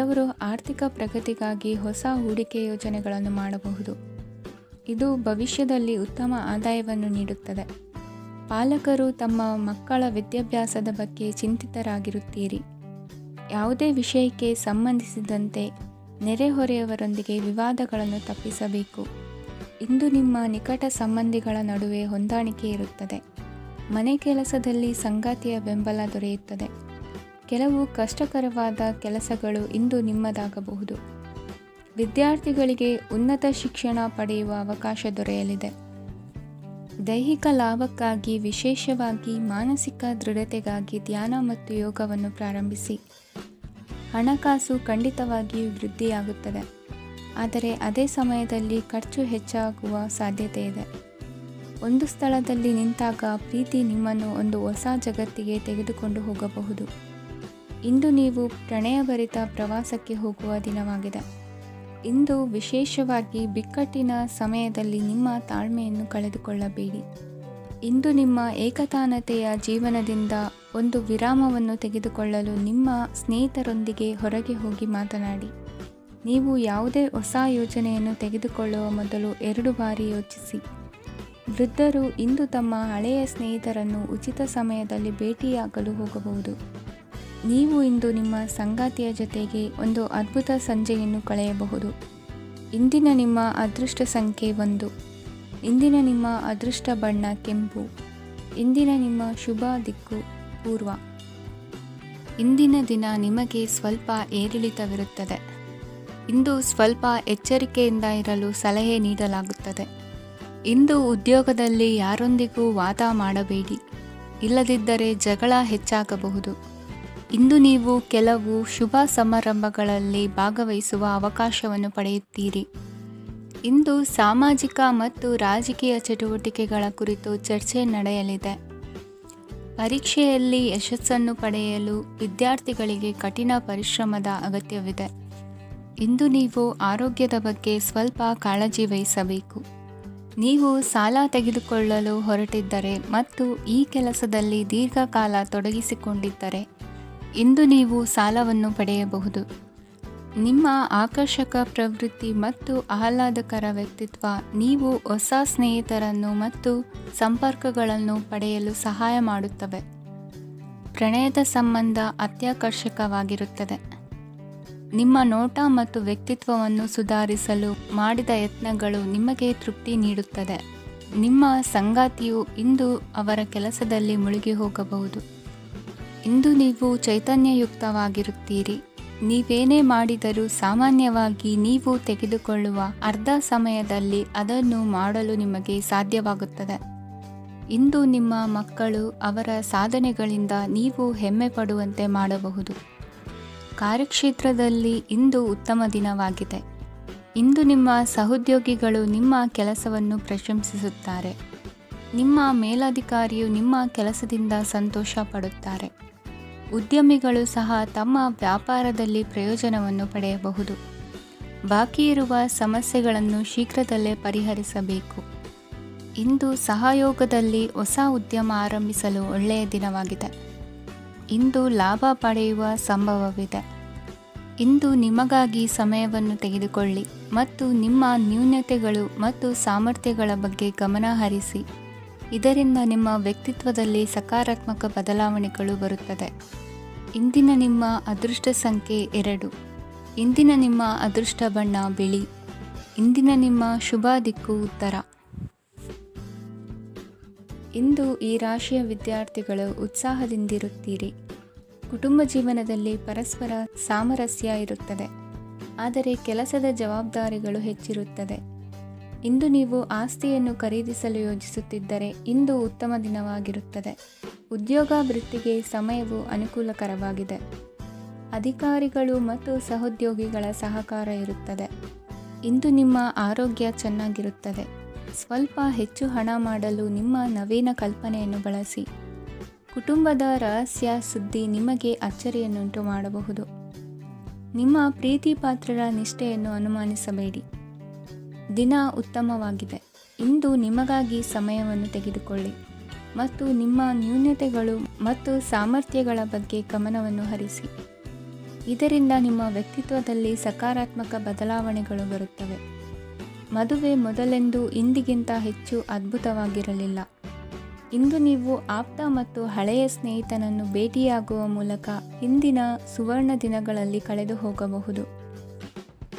ಕೆಲವರು ಆರ್ಥಿಕ ಪ್ರಗತಿಗಾಗಿ ಹೊಸ ಹೂಡಿಕೆ ಯೋಜನೆಗಳನ್ನು ಮಾಡಬಹುದು. ಇದು ಭವಿಷ್ಯದಲ್ಲಿ ಉತ್ತಮ ಆದಾಯವನ್ನು ನೀಡುತ್ತದೆ. ಪಾಲಕರು ತಮ್ಮ ಮಕ್ಕಳ ವಿದ್ಯಾಭ್ಯಾಸದ ಬಗ್ಗೆ ಚಿಂತಿತರಾಗಿರುತ್ತೀರಿ. ಯಾವುದೇ ವಿಷಯಕ್ಕೆ ಸಂಬಂಧಿಸಿದಂತೆ ನೆರೆಹೊರೆಯವರೊಂದಿಗೆ ವಿವಾದಗಳನ್ನು ತಪ್ಪಿಸಬೇಕು. ಇಂದು ನಿಮ್ಮ ನಿಕಟ ಸಂಬಂಧಿಗಳ ನಡುವೆ ಹೊಂದಾಣಿಕೆ ಇರುತ್ತದೆ. ಮನೆ ಕೆಲಸದಲ್ಲಿ ಸಂಗಾತಿಯ ಬೆಂಬಲ ದೊರೆಯುತ್ತದೆ. ಕೆಲವು ಕಷ್ಟಕರವಾದ ಕೆಲಸಗಳು ಇಂದು ನಿಮ್ಮದಾಗಬಹುದು. ವಿದ್ಯಾರ್ಥಿಗಳಿಗೆ ಉನ್ನತ ಶಿಕ್ಷಣ ಪಡೆಯುವ ಅವಕಾಶ ದೊರೆಯಲಿದೆ. ದೈಹಿಕ ಲಾಭಕ್ಕಾಗಿ, ವಿಶೇಷವಾಗಿ ಮಾನಸಿಕ ದೃಢತೆಗಾಗಿ ಧ್ಯಾನ ಮತ್ತು ಯೋಗವನ್ನು ಪ್ರಾರಂಭಿಸಿ. ಹಣಕಾಸು ಖಂಡಿತವಾಗಿಯೂ ವೃದ್ಧಿಯಾಗುತ್ತದೆ, ಆದರೆ ಅದೇ ಸಮಯದಲ್ಲಿ ಖರ್ಚು ಹೆಚ್ಚಾಗುವ ಸಾಧ್ಯತೆ ಇದೆ. ಒಂದು ಸ್ಥಳದಲ್ಲಿ ನಿಂತಾಗ ಪ್ರೀತಿ ನಿಮ್ಮನ್ನು ಒಂದು ಹೊಸ ಜಗತ್ತಿಗೆ ತೆಗೆದುಕೊಂಡು ಹೋಗಬಹುದು. ಇಂದು ನೀವು ಪ್ರಣಯಭರಿತ ಪ್ರವಾಸಕ್ಕೆ ಹೋಗುವ ದಿನವಾಗಿದೆ. ಇಂದು ವಿಶೇಷವಾಗಿ ಬಿಕ್ಕಟ್ಟಿನ ಸಮಯದಲ್ಲಿ ನಿಮ್ಮ ತಾಳ್ಮೆಯನ್ನು ಕಳೆದುಕೊಳ್ಳಬೇಡಿ. ಇಂದು ನಿಮ್ಮ ಏಕತಾನತೆಯ ಜೀವನದಿಂದ ಒಂದು ವಿರಾಮವನ್ನು ತೆಗೆದುಕೊಳ್ಳಲು ನಿಮ್ಮ ಸ್ನೇಹಿತರೊಂದಿಗೆ ಹೊರಗೆ ಹೋಗಿ ಮಾತನಾಡಿ. ನೀವು ಯಾವುದೇ ಹೊಸ ಯೋಜನೆಯನ್ನು ತೆಗೆದುಕೊಳ್ಳುವ ಮೊದಲು 2 ಬಾರಿ ಯೋಚಿಸಿ. ವೃದ್ಧರು ಇಂದು ತಮ್ಮ ಹಳೆಯ ಸ್ನೇಹಿತರನ್ನು ಉಚಿತ ಸಮಯದಲ್ಲಿ ಭೇಟಿಯಾಗಲು ಹೋಗಬಹುದು. ನೀವು ಇಂದು ನಿಮ್ಮ ಸಂಗಾತಿಯ ಜೊತೆಗೆ ಒಂದು ಅದ್ಭುತ ಸಂಜೆಯನ್ನು ಕಳೆಯಬಹುದು. ಇಂದಿನ ನಿಮ್ಮ ಅದೃಷ್ಟ ಸಂಖ್ಯೆ 1. ಇಂದಿನ ನಿಮ್ಮ ಅದೃಷ್ಟ ಬಣ್ಣ ಕೆಂಪು. ಇಂದಿನ ನಿಮ್ಮ ಶುಭ ದಿಕ್ಕು ಪೂರ್ವ. ಇಂದಿನ ದಿನ ನಿಮಗೆ ಸ್ವಲ್ಪ ಏರಿಳಿತವಿರುತ್ತದೆ. ಇಂದು ಸ್ವಲ್ಪ ಎಚ್ಚರಿಕೆಯಿಂದ ಇರಲು ಸಲಹೆ ನೀಡಲಾಗುತ್ತದೆ. ಇಂದು ಉದ್ಯೋಗದಲ್ಲಿ ಯಾರೊಂದಿಗೂ ವಾದ ಮಾಡಬೇಡಿ, ಇಲ್ಲದಿದ್ದರೆ ಜಗಳ ಹೆಚ್ಚಾಗಬಹುದು. ಇಂದು ನೀವು ಕೆಲವು ಶುಭ ಸಮಾರಂಭಗಳಲ್ಲಿ ಭಾಗವಹಿಸುವ ಅವಕಾಶವನ್ನು ಪಡೆಯುತ್ತೀರಿ. ಇಂದು ಸಾಮಾಜಿಕ ಮತ್ತು ರಾಜಕೀಯ ಚಟುವಟಿಕೆಗಳ ಕುರಿತು ಚರ್ಚೆ ನಡೆಯಲಿದೆ. ಪರೀಕ್ಷೆಯಲ್ಲಿ ಯಶಸ್ಸನ್ನು ಪಡೆಯಲು ವಿದ್ಯಾರ್ಥಿಗಳಿಗೆ ಕಠಿಣ ಪರಿಶ್ರಮದ ಅಗತ್ಯವಿದೆ. ಇಂದು ನೀವು ಆರೋಗ್ಯದ ಬಗ್ಗೆ ಸ್ವಲ್ಪ ಕಾಳಜಿ ವಹಿಸಬೇಕು. ನೀವು ಸಾಲ ತೆಗೆದುಕೊಳ್ಳಲು ಹೊರಟಿದ್ದರೆ ಮತ್ತು ಈ ಕೆಲಸದಲ್ಲಿ ದೀರ್ಘಕಾಲ ತೊಡಗಿಸಿಕೊಂಡಿದ್ದರೆ ಇಂದು ನೀವು ಸಾಲವನ್ನು ಪಡೆಯಬಹುದು. ನಿಮ್ಮ ಆಕರ್ಷಕ ಪ್ರವೃತ್ತಿ ಮತ್ತು ಆಹ್ಲಾದಕರ ವ್ಯಕ್ತಿತ್ವ ನೀವು ಹೊಸ ಸ್ನೇಹಿತರನ್ನು ಮತ್ತು ಸಂಪರ್ಕಗಳನ್ನು ಪಡೆಯಲು ಸಹಾಯ ಮಾಡುತ್ತವೆ. ಪ್ರಣಯದ ಸಂಬಂಧ ಅತ್ಯಾಕರ್ಷಕವಾಗಿರುತ್ತದೆ. ನಿಮ್ಮ ನೋಟ ಮತ್ತು ವ್ಯಕ್ತಿತ್ವವನ್ನು ಸುಧಾರಿಸಲು ಮಾಡಿದ ಯತ್ನಗಳು ನಿಮಗೆ ತೃಪ್ತಿ ನೀಡುತ್ತದೆ. ನಿಮ್ಮ ಸಂಗಾತಿಯು ಇಂದು ಅವರ ಕೆಲಸದಲ್ಲಿ ಮುಳುಗಿ ಹೋಗಬಹುದು. ಇಂದು ನೀವು ಚೈತನ್ಯಯುಕ್ತವಾಗಿರುತ್ತೀರಿ. ನೀವೇನೇ ಮಾಡಿದರೂ ಸಾಮಾನ್ಯವಾಗಿ ನೀವು ತೆಗೆದುಕೊಳ್ಳುವ ಅರ್ಧ ಸಮಯದಲ್ಲಿ ಅದನ್ನು ಮಾಡಲು ನಿಮಗೆ ಸಾಧ್ಯವಾಗುತ್ತದೆ. ಇಂದು ನಿಮ್ಮ ಮಕ್ಕಳು ಅವರ ಸಾಧನೆಗಳಿಂದ ನೀವು ಹೆಮ್ಮೆ ಪಡುವಂತೆ ಮಾಡಬಹುದು. ಕಾರ್ಯಕ್ಷೇತ್ರದಲ್ಲಿ ಇಂದು ಉತ್ತಮ ದಿನವಾಗಿದೆ. ಇಂದು ನಿಮ್ಮ ಸಹೋದ್ಯೋಗಿಗಳು ನಿಮ್ಮ ಕೆಲಸವನ್ನು ಪ್ರಶಂಸಿಸುತ್ತಾರೆ. ನಿಮ್ಮ ಮೇಲಧಿಕಾರಿಯು ನಿಮ್ಮ ಕೆಲಸದಿಂದ ಸಂತೋಷ ಪಡುತ್ತಾರೆ. ಉದ್ಯಮಿಗಳು ಸಹ ತಮ್ಮ ವ್ಯಾಪಾರದಲ್ಲಿ ಪ್ರಯೋಜನವನ್ನು ಪಡೆಯಬಹುದು. ಬಾಕಿ ಇರುವ ಸಮಸ್ಯೆಗಳನ್ನು ಶೀಘ್ರದಲ್ಲೇ ಪರಿಹರಿಸಬೇಕು. ಇಂದು ಸಹಯೋಗದಲ್ಲಿ ಹೊಸ ಉದ್ಯಮ ಆರಂಭಿಸಲು ಒಳ್ಳೆಯ ದಿನವಾಗಿದೆ. ಇಂದು ಲಾಭ ಪಡೆಯುವ ಸಂಭವವಿದೆ. ಇಂದು ನಿಮಗಾಗಿ ಸಮಯವನ್ನು ತೆಗೆದುಕೊಳ್ಳಿ ಮತ್ತು ನಿಮ್ಮ ನ್ಯೂನತೆಗಳು ಮತ್ತು ಸಾಮರ್ಥ್ಯಗಳ ಬಗ್ಗೆ ಗಮನ ಹರಿಸಿ. ಇದರಿಂದ ನಿಮ್ಮ ವ್ಯಕ್ತಿತ್ವದಲ್ಲಿ ಸಕಾರಾತ್ಮಕ ಬದಲಾವಣೆಗಳು ಬರುತ್ತದೆ. ಇಂದಿನ ನಿಮ್ಮ ಅದೃಷ್ಟ ಸಂಖ್ಯೆ 2. ಇಂದಿನ ನಿಮ್ಮ ಅದೃಷ್ಟ ಬಣ್ಣ ಬಿಳಿ. ಇಂದಿನ ನಿಮ್ಮ ಶುಭ ದಿಕ್ಕು ಉತ್ತರ. ಇಂದು ಈ ರಾಶಿಯ ವಿದ್ಯಾರ್ಥಿಗಳು ಉತ್ಸಾಹದಿಂದಿರುತ್ತೀರಿ. ಕುಟುಂಬ ಜೀವನದಲ್ಲಿ ಪರಸ್ಪರ ಸಾಮರಸ್ಯ ಇರುತ್ತದೆ, ಆದರೆ ಕೆಲಸದ ಜವಾಬ್ದಾರಿಗಳು ಹೆಚ್ಚಿರುತ್ತದೆ. ಇಂದು ನೀವು ಆಸ್ತಿಯನ್ನು ಖರೀದಿಸಲು ಯೋಜಿಸುತ್ತಿದ್ದರೆ ಇಂದು ಉತ್ತಮ ದಿನವಾಗಿರುತ್ತದೆ. ಉದ್ಯೋಗ ವೃತ್ತಿಗೆ ಸಮಯವು ಅನುಕೂಲಕರವಾಗಿದೆ. ಅಧಿಕಾರಿಗಳು ಮತ್ತು ಸಹೋದ್ಯೋಗಿಗಳ ಸಹಕಾರ ಇರುತ್ತದೆ. ಇಂದು ನಿಮ್ಮ ಆರೋಗ್ಯ ಚೆನ್ನಾಗಿರುತ್ತದೆ. ಸ್ವಲ್ಪ ಹೆಚ್ಚು ಹಣ ಮಾಡಲು ನಿಮ್ಮ ನವೀನ ಕಲ್ಪನೆಯನ್ನು ಬಳಸಿ. ಕುಟುಂಬದ ರಹಸ್ಯ ಸುದ್ದಿ ನಿಮಗೆ ಅಚ್ಚರಿಯನ್ನುಂಟು ಮಾಡಬಹುದು. ನಿಮ್ಮ ಪ್ರೀತಿ ಪಾತ್ರರ ನಿಷ್ಠೆಯನ್ನು ಅನುಮಾನಿಸಬೇಡಿ. ದಿನ ಉತ್ತಮವಾಗಿದೆ. ಇಂದು ನಿಮಗಾಗಿ ಸಮಯವನ್ನು ತೆಗೆದುಕೊಳ್ಳಿ ಮತ್ತು ನಿಮ್ಮ ನ್ಯೂನತೆಗಳು ಮತ್ತು ಸಾಮರ್ಥ್ಯಗಳ ಬಗ್ಗೆ ಗಮನವನ್ನು ಹರಿಸಿ. ಇದರಿಂದ ನಿಮ್ಮ ವ್ಯಕ್ತಿತ್ವದಲ್ಲಿ ಸಕಾರಾತ್ಮಕ ಬದಲಾವಣೆಗಳು ಬರುತ್ತವೆ. ಮದುವೆ ಮೊದಲೆಂದೂ ಇಂದಿಗಿಂತ ಹೆಚ್ಚು ಅದ್ಭುತವಾಗಿರಲಿಲ್ಲ. ಇಂದು ನೀವು ಆಪ್ತ ಮತ್ತು ಹಳೆಯ ಸ್ನೇಹಿತನನ್ನು ಭೇಟಿಯಾಗುವ ಮೂಲಕ ಹಿಂದಿನ ಸುವರ್ಣ ದಿನಗಳಲ್ಲಿ ಕಳೆದು ಹೋಗಬಹುದು.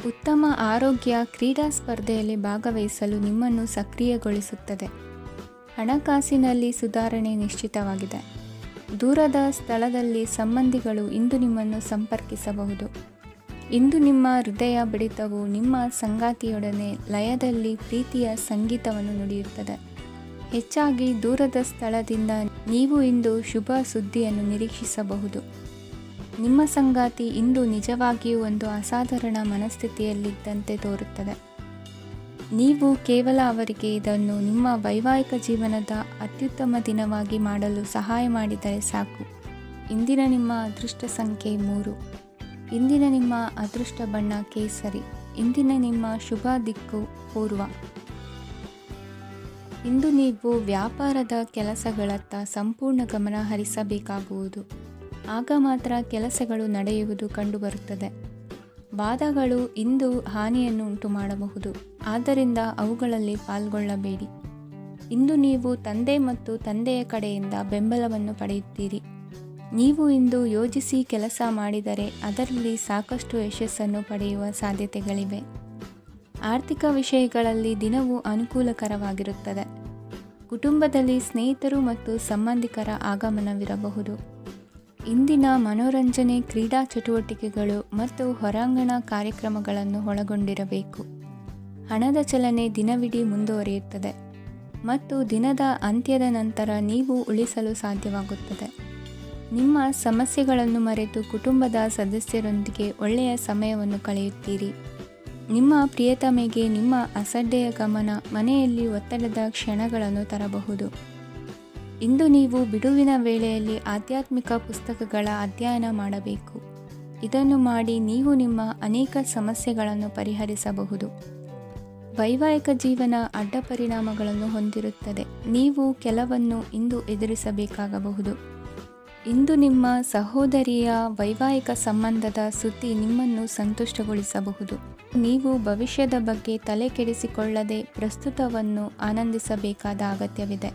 ಉತ್ತಮ ಆರೋಗ್ಯ ಕ್ರೀಡಾ ಸ್ಪರ್ಧೆಯಲ್ಲಿ ಭಾಗವಹಿಸಲು ನಿಮ್ಮನ್ನು ಸಕ್ರಿಯಗೊಳಿಸುತ್ತದೆ. ಹಣಕಾಸಿನಲ್ಲಿ ಸುಧಾರಣೆ ನಿಶ್ಚಿತವಾಗಿದೆ. ದೂರದ ಸ್ಥಳದಲ್ಲಿ ಸಂಬಂಧಿಗಳು ಇಂದು ನಿಮ್ಮನ್ನು ಸಂಪರ್ಕಿಸಬಹುದು. ಇಂದು ನಿಮ್ಮ ಹೃದಯ ಬಡಿತವು ನಿಮ್ಮ ಸಂಗಾತಿಯೊಡನೆ ಲಯದಲ್ಲಿ ಪ್ರೀತಿಯ ಸಂಗೀತವನ್ನು ನುಡಿಯುತ್ತದೆ. ಹೆಚ್ಚಾಗಿ ದೂರದ ಸ್ಥಳದಿಂದ ನೀವು ಇಂದು ಶುಭ ಸುದ್ದಿಯನ್ನು ನಿರೀಕ್ಷಿಸಬಹುದು. ನಿಮ್ಮ ಸಂಗಾತಿ ಇಂದು ನಿಜವಾಗಿಯೂ ಒಂದು ಅಸಾಧಾರಣ ಮನಸ್ಥಿತಿಯಲ್ಲಿದ್ದಂತೆ ತೋರುತ್ತದೆ. ನೀವು ಕೇವಲ ಅವರಿಗೆ ಇದನ್ನು ನಿಮ್ಮ ವೈವಾಹಿಕ ಜೀವನದ ಅತ್ಯುತ್ತಮ ದಿನವಾಗಿ ಮಾಡಲು ಸಹಾಯ ಮಾಡಿದರೆ ಸಾಕು. ಇಂದಿನ ನಿಮ್ಮ ಅದೃಷ್ಟ ಸಂಖ್ಯೆ 3. ಇಂದಿನ ನಿಮ್ಮ ಅದೃಷ್ಟ ಬಣ್ಣ ಕೇಸರಿ. ಇಂದಿನ ನಿಮ್ಮ ಶುಭ ದಿಕ್ಕು ಪೂರ್ವ. ಇಂದು ನೀವು ವ್ಯಾಪಾರದ ಕೆಲಸಗಳತ್ತ ಸಂಪೂರ್ಣ ಗಮನ ಹರಿಸಬೇಕಾಗುವುದು. ಆಗ ಮಾತ್ರ ಕೆಲಸಗಳು ನಡೆಯುವುದು ಕಂಡುಬರುತ್ತದೆ. ವಾದಗಳು ಇಂದು ಹಾನಿಯನ್ನು ಉಂಟು ಮಾಡಬಹುದು, ಆದ್ದರಿಂದ ಅವುಗಳಲ್ಲಿ ಪಾಲ್ಗೊಳ್ಳಬೇಡಿ. ಇಂದು ನೀವು ತಂದೆ ಮತ್ತು ತಂದೆಯ ಕಡೆಯಿಂದ ಬೆಂಬಲವನ್ನು ಪಡೆಯುತ್ತೀರಿ. ನೀವು ಇಂದು ಯೋಜಿಸಿ ಕೆಲಸ ಮಾಡಿದರೆ ಅದರಲ್ಲಿ ಸಾಕಷ್ಟು ಯಶಸ್ಸನ್ನು ಪಡೆಯುವ ಸಾಧ್ಯತೆಗಳಿವೆ. ಆರ್ಥಿಕ ವಿಷಯಗಳಲ್ಲಿ ದಿನವೂ ಅನುಕೂಲಕರವಾಗಿರುತ್ತದೆ. ಕುಟುಂಬದಲ್ಲಿ ಸ್ನೇಹಿತರು ಮತ್ತು ಸಂಬಂಧಿಕರ ಆಗಮನವಿರಬಹುದು. ಇಂದಿನ ಮನೋರಂಜನೆ ಕ್ರೀಡಾ ಚಟುವಟಿಕೆಗಳು ಮತ್ತು ಹೊರಾಂಗಣ ಕಾರ್ಯಕ್ರಮಗಳನ್ನು ಒಳಗೊಂಡಿರಬೇಕು. ಹಣದ ಚಲನೆ ದಿನವಿಡೀ ಮುಂದುವರಿಯುತ್ತದೆ ಮತ್ತು ದಿನದ ಅಂತ್ಯದ ನಂತರ ನೀವು ಉಳಿಸಲು ಸಾಧ್ಯವಾಗುತ್ತದೆ. ನಿಮ್ಮ ಸಮಸ್ಯೆಗಳನ್ನು ಮರೆತು ಕುಟುಂಬದ ಸದಸ್ಯರೊಂದಿಗೆ ಒಳ್ಳೆಯ ಸಮಯವನ್ನು ಕಳೆಯುತ್ತೀರಿ. ನಿಮ್ಮ ಪ್ರಿಯತಮೆಗೆ ನಿಮ್ಮ ಅಸಡ್ಡೆಯ ಗಮನ ಮನೆಯಲ್ಲಿ ಒತ್ತಡದ ಕ್ಷಣಗಳನ್ನು ತರಬಹುದು. ಇಂದು ನೀವು ಬಿಡುವಿನ ವೇಳೆಯಲ್ಲಿ ಆಧ್ಯಾತ್ಮಿಕ ಪುಸ್ತಕಗಳ ಅಧ್ಯಯನ ಮಾಡಬೇಕು. ಇದನ್ನು ಮಾಡಿ ನೀವು ನಿಮ್ಮ ಅನೇಕ ಸಮಸ್ಯೆಗಳನ್ನು ಪರಿಹರಿಸಬಹುದು. ವೈವಾಹಿಕ ಜೀವನ ಅಡ್ಡ ಪರಿಣಾಮಗಳನ್ನು ಹೊಂದಿರುತ್ತದೆ. ನೀವು ಕೆಲವನ್ನು ಇಂದು ಎದುರಿಸಬೇಕಾಗಬಹುದು. ಇಂದು ನಿಮ್ಮ ಸಹೋದರಿಯ ವೈವಾಹಿಕ ಸಂಬಂಧದ ಸುದ್ದಿ ನಿಮ್ಮನ್ನು ಸಂತುಷ್ಟಗೊಳಿಸಬಹುದು. ನೀವು ಭವಿಷ್ಯದ ಬಗ್ಗೆ ತಲೆ ಕೆಡಿಸಿಕೊಳ್ಳದೆ ಪ್ರಸ್ತುತವನ್ನು ಆನಂದಿಸಬೇಕಾದ ಅಗತ್ಯವಿದೆ.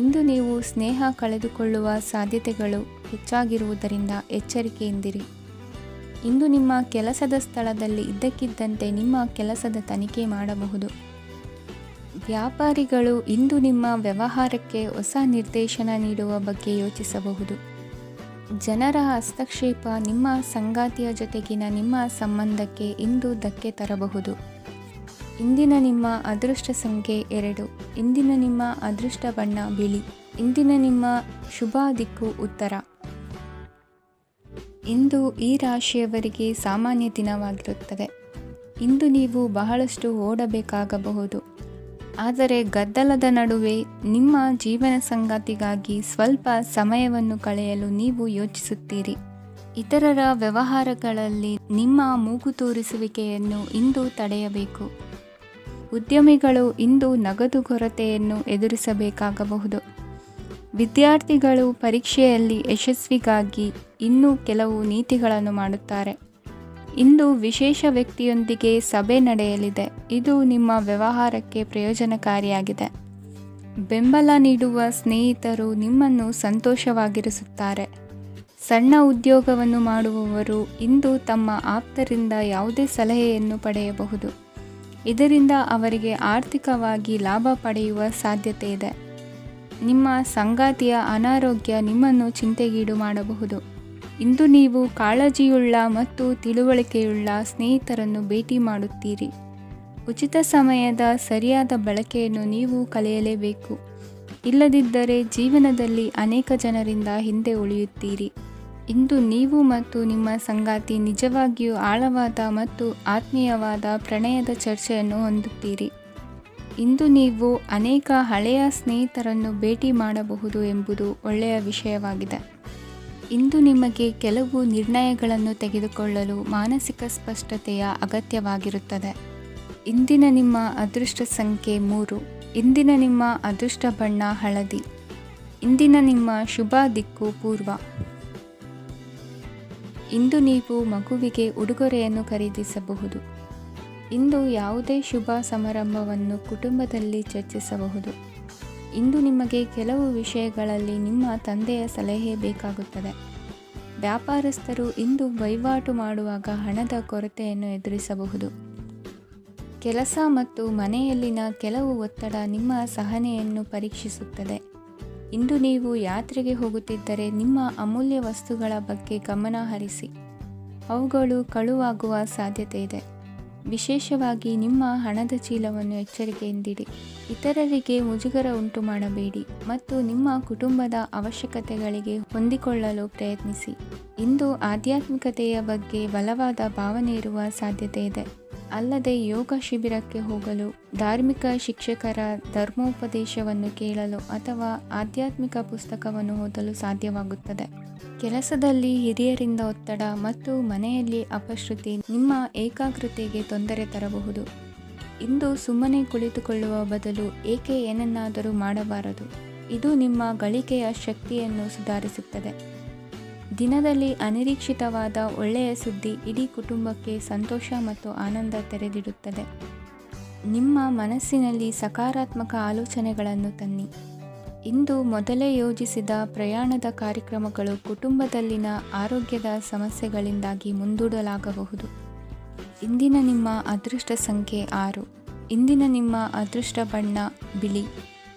ಇಂದು ನೀವು ಸ್ನೇಹ ಕಳೆದುಕೊಳ್ಳುವ ಸಾಧ್ಯತೆಗಳು ಹೆಚ್ಚಾಗಿರುವುದರಿಂದ ಎಚ್ಚರಿಕೆಯಿಂದಿರಿ. ಇಂದು ನಿಮ್ಮ ಕೆಲಸದ ಸ್ಥಳದಲ್ಲಿ ಇದ್ದಕ್ಕಿದ್ದಂತೆ ನಿಮ್ಮ ಕೆಲಸದ ತನಿಖೆ ಮಾಡಬಹುದು. ವ್ಯಾಪಾರಿಗಳು ಇಂದು ನಿಮ್ಮ ವ್ಯವಹಾರಕ್ಕೆ ಹೊಸ ನಿರ್ದೇಶನ ನೀಡುವ ಬಗ್ಗೆ ಯೋಚಿಸಬಹುದು. ಜನರ ಹಸ್ತಕ್ಷೇಪ ನಿಮ್ಮ ಸಂಗಾತಿಯ ಜೊತೆಗಿನ ನಿಮ್ಮ ಸಂಬಂಧಕ್ಕೆ ಇಂದು ಧಕ್ಕೆ ತರಬಹುದು. ಇಂದಿನ ನಿಮ್ಮ ಅದೃಷ್ಟ ಸಂಖ್ಯೆ 2. ಇಂದಿನ ನಿಮ್ಮ ಅದೃಷ್ಟ ಬಣ್ಣ ಬಿಳಿ. ಇಂದಿನ ನಿಮ್ಮ ಶುಭ ದಿಕ್ಕು ಉತ್ತರ. ಇಂದು ಈ ರಾಶಿಯವರಿಗೆ ಸಾಮಾನ್ಯ ದಿನವಾಗಿರುತ್ತದೆ. ಇಂದು ನೀವು ಬಹಳಷ್ಟು ಓಡಬೇಕಾಗಬಹುದು, ಆದರೆ ಗದ್ದಲದ ನಡುವೆ ನಿಮ್ಮ ಜೀವನ ಸಂಗಾತಿಗಾಗಿ ಸ್ವಲ್ಪ ಸಮಯವನ್ನು ಕಳೆಯಲು ನೀವು ಯೋಚಿಸುತ್ತೀರಿ. ಇತರರ ವ್ಯವಹಾರಗಳಲ್ಲಿ ನಿಮ್ಮ ಮೂಗು ತೋರಿಸುವಿಕೆಯನ್ನು ಇಂದು ತಡೆಯಬೇಕು. ಉದ್ಯಮಿಗಳು ಇಂದು ನಗದು ಕೊರತೆಯನ್ನು ಎದುರಿಸಬೇಕಾಗಬಹುದು. ವಿದ್ಯಾರ್ಥಿಗಳು ಪರೀಕ್ಷೆಯಲ್ಲಿ ಯಶಸ್ವಿಗಾಗಿ ಇನ್ನೂ ಕೆಲವು ನೀತಿಗಳನ್ನು ಮಾಡುತ್ತಾರೆ. ಇಂದು ವಿಶೇಷ ವ್ಯಕ್ತಿಯೊಂದಿಗೆ ಸಭೆ ನಡೆಯಲಿದೆ. ಇದು ನಿಮ್ಮ ವ್ಯವಹಾರಕ್ಕೆ ಪ್ರಯೋಜನಕಾರಿಯಾಗಿದೆ. ಬೆಂಬಲ ನೀಡುವ ಸ್ನೇಹಿತರು ನಿಮ್ಮನ್ನು ಸಂತೋಷವಾಗಿರಿಸುತ್ತಾರೆ. ಸಣ್ಣ ಉದ್ಯೋಗವನ್ನು ಮಾಡುವವರು ಇಂದು ತಮ್ಮ ಆಪ್ತರಿಂದ ಯಾವುದೇ ಸಲಹೆಯನ್ನು ಪಡೆಯಬಹುದು. ಇದರಿಂದ ಅವರಿಗೆ ಆರ್ಥಿಕವಾಗಿ ಲಾಭ ಪಡೆಯುವ ಸಾಧ್ಯತೆ ಇದೆ. ನಿಮ್ಮ ಸಂಗಾತಿಯ ಅನಾರೋಗ್ಯ ನಿಮ್ಮನ್ನು ಚಿಂತೆಗೀಡು ಮಾಡಬಹುದು. ಇಂದು ನೀವು ಕಾಳಜಿಯುಳ್ಳ ಮತ್ತು ತಿಳುವಳಿಕೆಯುಳ್ಳ ಸ್ನೇಹಿತರನ್ನು ಭೇಟಿ ಮಾಡುತ್ತೀರಿ. ಉಚಿತ ಸಮಯದ ಸರಿಯಾದ ಬಳಕೆಯನ್ನು ನೀವು ಕಲಿಯಲೇಬೇಕು. ಇಲ್ಲದಿದ್ದರೆ ಜೀವನದಲ್ಲಿ ಅನೇಕ ಜನರಿಂದ ಹಿಂದೆ ಉಳಿಯುತ್ತೀರಿ. ಇಂದು ನೀವು ಮತ್ತು ನಿಮ್ಮ ಸಂಗಾತಿ ನಿಜವಾಗಿಯೂ ಆಳವಾದ ಮತ್ತು ಆತ್ಮೀಯವಾದ ಪ್ರಣಯದ ಚರ್ಚೆಯನ್ನು ಹೊಂದುತ್ತೀರಿ. ಇಂದು ನೀವು ಅನೇಕ ಹಳೆಯ ಸ್ನೇಹಿತರನ್ನು ಭೇಟಿ ಮಾಡಬಹುದು ಎಂಬುದು ಒಳ್ಳೆಯ ವಿಷಯವಾಗಿದೆ. ಇಂದು ನಿಮಗೆ ಕೆಲವು ನಿರ್ಣಯಗಳನ್ನು ತೆಗೆದುಕೊಳ್ಳಲು ಮಾನಸಿಕ ಸ್ಪಷ್ಟತೆಯ ಅಗತ್ಯವಾಗಿರುತ್ತದೆ. ಇಂದಿನ ನಿಮ್ಮ ಅದೃಷ್ಟ ಸಂಖ್ಯೆ 3. ಇಂದಿನ ನಿಮ್ಮ ಅದೃಷ್ಟ ಬಣ್ಣ ಹಳದಿ. ಇಂದಿನ ನಿಮ್ಮ ಶುಭ ದಿಕ್ಕು ಪೂರ್ವ. ಇಂದು ನೀವು ಮಗುವಿಗೆ ಉಡುಗೊರೆಯನ್ನು ಖರೀದಿಸಬಹುದು. ಇಂದು ಯಾವುದೇ ಶುಭ ಸಮಾರಂಭವನ್ನು ಕುಟುಂಬದಲ್ಲಿ ಚರ್ಚಿಸಬಹುದು. ಇಂದು ನಿಮಗೆ ಕೆಲವು ವಿಷಯಗಳಲ್ಲಿ ನಿಮ್ಮ ತಂದೆಯ ಸಲಹೆ ಬೇಕಾಗುತ್ತದೆ. ವ್ಯಾಪಾರಸ್ಥರು ಇಂದು ವಹಿವಾಟು ಮಾಡುವಾಗ ಹಣದ ಕೊರತೆಯನ್ನು ಎದುರಿಸಬಹುದು. ಕೆಲಸ ಮತ್ತು ಮನೆಯಲ್ಲಿನ ಕೆಲವು ಒತ್ತಡ ನಿಮ್ಮ ಸಹನೆಯನ್ನು ಪರೀಕ್ಷಿಸುತ್ತದೆ. ಇಂದು ನೀವು ಯಾತ್ರೆಗೆ ಹೋಗುತ್ತಿದ್ದರೆ ನಿಮ್ಮ ಅಮೂಲ್ಯ ವಸ್ತುಗಳ ಬಗ್ಗೆ ಗಮನ ಹರಿಸಿ. ಅವುಗಳು ಕಳುವಾಗುವ ಸಾಧ್ಯತೆ ಇದೆ. ವಿಶೇಷವಾಗಿ ನಿಮ್ಮ ಹಣದ ಚೀಲವನ್ನು ಎಚ್ಚರಿಕೆಯಿಂದಿಡಿ. ಇತರರಿಗೆ ಮುಜುಗರ ಉಂಟು ಮಾಡಬೇಡಿ ಮತ್ತು ನಿಮ್ಮ ಕುಟುಂಬದ ಅವಶ್ಯಕತೆಗಳಿಗೆ ಹೊಂದಿಕೊಳ್ಳಲು ಪ್ರಯತ್ನಿಸಿ. ಇಂದು ಆಧ್ಯಾತ್ಮಿಕತೆಯ ಬಗ್ಗೆ ಬಲವಾದ ಭಾವನೆ ಇರುವ ಸಾಧ್ಯತೆ ಇದೆ. ಅಲ್ಲದೆ ಯೋಗ ಶಿಬಿರಕ್ಕೆ ಹೋಗಲು, ಧಾರ್ಮಿಕ ಶಿಕ್ಷಕರ ಧರ್ಮೋಪದೇಶವನ್ನು ಕೇಳಲು ಅಥವಾ ಆಧ್ಯಾತ್ಮಿಕ ಪುಸ್ತಕವನ್ನು ಓದಲು ಸಾಧ್ಯವಾಗುತ್ತದೆ. ಕೆಲಸದಲ್ಲಿ ಹಿರಿಯರಿಂದ ಒತ್ತಡ ಮತ್ತು ಮನೆಯಲ್ಲಿ ಅಪಶ್ರುತಿ ನಿಮ್ಮ ಏಕಾಗ್ರತೆಗೆ ತೊಂದರೆ ತರಬಹುದು. ಇಂದು ಸುಮ್ಮನೆ ಕುಳಿತುಕೊಳ್ಳುವ ಬದಲು ಏಕೆ ಏನನ್ನಾದರೂ ಮಾಡಬಾರದು. ಇದು ನಿಮ್ಮ ಗಳಿಕೆಯ ಶಕ್ತಿಯನ್ನು ಸುಧಾರಿಸುತ್ತದೆ. ದಿನದಲ್ಲಿ ಅನಿರೀಕ್ಷಿತವಾದ ಒಳ್ಳೆಯ ಸುದ್ದಿ ಇಡೀ ಕುಟುಂಬಕ್ಕೆ ಸಂತೋಷ ಮತ್ತು ಆನಂದ ತೆರೆದಿಡುತ್ತದೆ. ನಿಮ್ಮ ಮನಸ್ಸಿನಲ್ಲಿ ಸಕಾರಾತ್ಮಕ ಆಲೋಚನೆಗಳನ್ನು ತನ್ನಿ. ಇಂದು ಮೊದಲೇ ಯೋಜಿಸಿದ ಪ್ರಯಾಣದ ಕಾರ್ಯಕ್ರಮಗಳು ಕುಟುಂಬದಲ್ಲಿನ ಆರೋಗ್ಯದ ಸಮಸ್ಯೆಗಳಿಂದಾಗಿ ಮುಂದೂಡಲಾಗಬಹುದು. ಇಂದಿನ ನಿಮ್ಮ ಅದೃಷ್ಟ ಸಂಖ್ಯೆ 6. ಇಂದಿನ ನಿಮ್ಮ ಅದೃಷ್ಟ ಬಣ್ಣ ಬಿಳಿ.